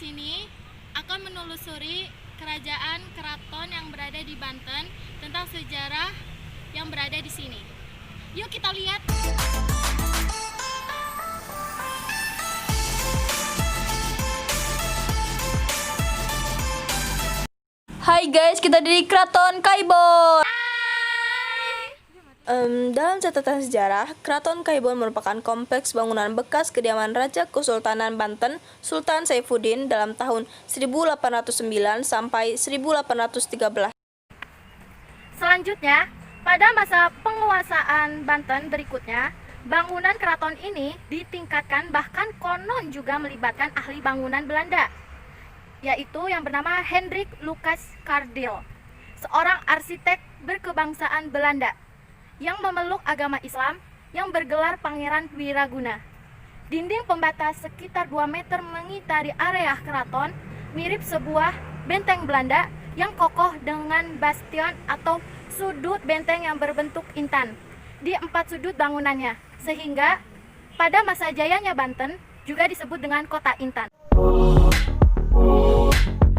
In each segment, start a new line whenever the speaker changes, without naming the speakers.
sini akan menelusuri kerajaan keraton yang berada di Banten tentang sejarah yang berada di sini. Yuk kita lihat.
Hai guys, kita di Keraton Kaibon. Dalam catatan sejarah, Keraton Kaibon merupakan kompleks bangunan bekas kediaman Raja Kesultanan Banten Sultan Saifuddin dalam tahun 1809 sampai 1813.
Selanjutnya, pada masa penguasaan Banten berikutnya, bangunan keraton ini ditingkatkan, bahkan konon juga melibatkan ahli bangunan Belanda, yaitu yang bernama Hendrik Lucas Cardil, seorang arsitek berkebangsaan Belanda yang memeluk agama Islam yang bergelar Pangeran Wiraguna. Dinding pembatas sekitar 2 meter mengitari area keraton, mirip sebuah benteng Belanda yang kokoh dengan bastion atau sudut benteng yang berbentuk intan di 4 sudut bangunannya, sehingga pada masa jayanya Banten juga disebut dengan Kota Intan.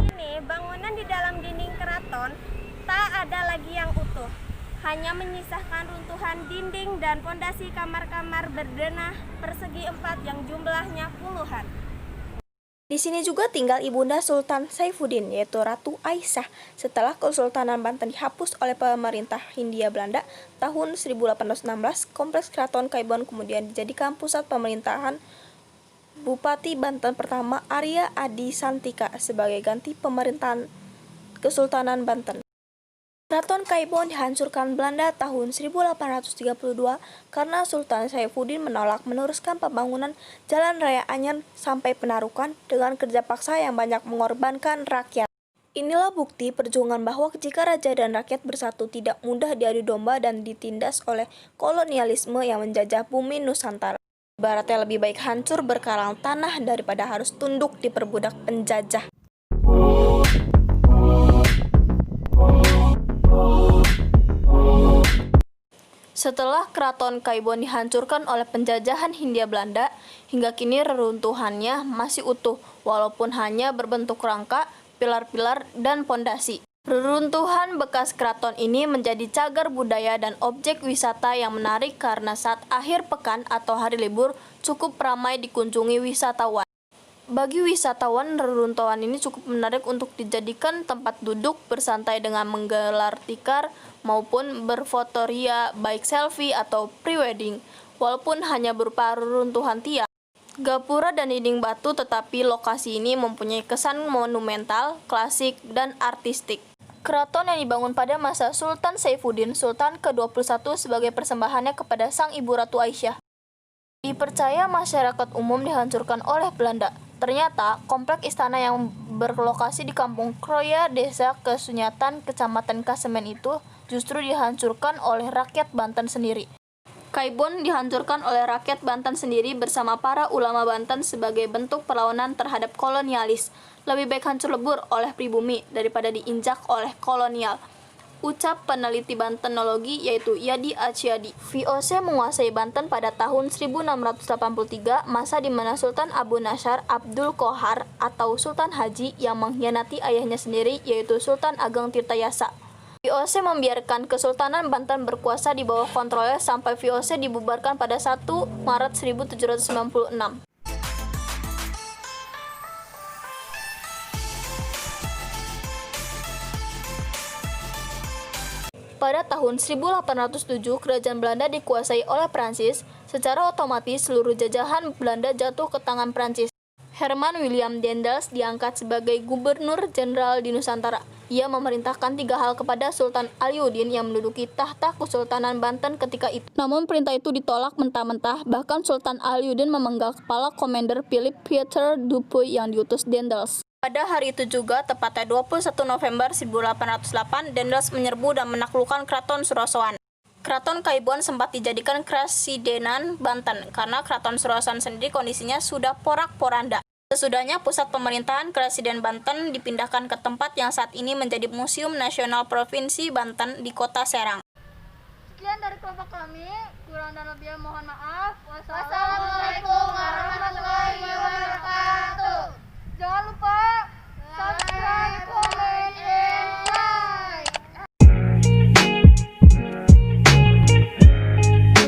Ini bangunan di dalam dinding keraton tak ada lagi yang utuh, hanya menyisakan runtuhan dinding dan fondasi kamar-kamar berdenah persegi 4 yang jumlahnya puluhan.
Di sini juga tinggal ibunda Sultan Saifuddin, yaitu Ratu Aisyah. Setelah Kesultanan Banten dihapus oleh pemerintah Hindia Belanda tahun 1816, kompleks Keraton Kaibon kemudian dijadikan pusat pemerintahan Bupati Banten pertama Arya Adi Santika sebagai ganti pemerintahan Kesultanan Banten. Keraton Kaibon dihancurkan Belanda tahun 1832 karena Sultan Saifuddin menolak meneruskan pembangunan Jalan Raya Anyar sampai Penarukan dengan kerja paksa yang banyak mengorbankan rakyat. Inilah bukti perjuangan bahwa jika raja dan rakyat bersatu tidak mudah diadu domba dan ditindas oleh kolonialisme yang menjajah bumi Nusantara. Ibaratnya lebih baik hancur berkarang tanah daripada harus tunduk diperbudak penjajah. Setelah Keraton Kaibon dihancurkan oleh penjajahan Hindia Belanda, hingga kini reruntuhannya masih utuh, walaupun hanya berbentuk rangka, pilar-pilar, dan pondasi. Reruntuhan bekas keraton ini menjadi cagar budaya dan objek wisata yang menarik karena saat akhir pekan atau hari libur cukup ramai dikunjungi wisatawan. Bagi wisatawan, reruntuhan ini cukup menarik untuk dijadikan tempat duduk, bersantai dengan menggelar tikar, maupun berfotoria baik selfie atau pre-wedding. Walaupun hanya berupa reruntuhan tiang, gapura dan dinding batu, tetapi lokasi ini mempunyai kesan monumental, klasik, dan artistik. Keraton yang dibangun pada masa Sultan Saifuddin, Sultan ke-21 sebagai persembahannya kepada sang ibu Ratu Aisyah. Dipercaya masyarakat umum dihancurkan oleh Belanda. Ternyata, kompleks istana yang berlokasi di Kampung Kroya, Desa Kesunyatan, Kecamatan Kasemen itu justru dihancurkan oleh rakyat Banten sendiri. Kaibon dihancurkan oleh rakyat Banten sendiri bersama para ulama Banten sebagai bentuk perlawanan terhadap kolonialis. Lebih baik hancur lebur oleh pribumi daripada diinjak oleh kolonial. Ucap peneliti Bantenologi yaitu Yadi Aciadi. VOC menguasai Banten pada tahun 1683, masa di mana Sultan Abu Nasyar Abdul Qohar atau Sultan Haji yang mengkhianati ayahnya sendiri yaitu Sultan Ageng Tirtayasa. VOC membiarkan Kesultanan Banten berkuasa di bawah kontrolnya sampai VOC dibubarkan pada 1 Maret 1796. Pada tahun 1807, kerajaan Belanda dikuasai oleh Prancis. Secara otomatis, seluruh jajahan Belanda jatuh ke tangan Prancis. Herman William Daendels diangkat sebagai gubernur jenderal di Nusantara. Ia memerintahkan 3 hal kepada Sultan Aliuddin yang menduduki tahta Kesultanan Banten ketika itu. Namun perintah itu ditolak mentah-mentah, bahkan Sultan Aliuddin memenggal kepala Komander Philip Pieter Dupuy yang diutus Daendels. Pada hari itu juga, tepatnya 21 November 1808, Daendels menyerbu dan menaklukkan Keraton Surasoan. Keraton Kaibon sempat dijadikan Krasidenan Banten, karena Keraton Surasoan sendiri kondisinya sudah porak-poranda. Sesudahnya pusat pemerintahan Krasiden Banten dipindahkan ke tempat yang saat ini menjadi Museum Nasional Provinsi Banten di Kota Serang.
Sekian dari kelompok kami, kurang dan lebihnya mohon maaf.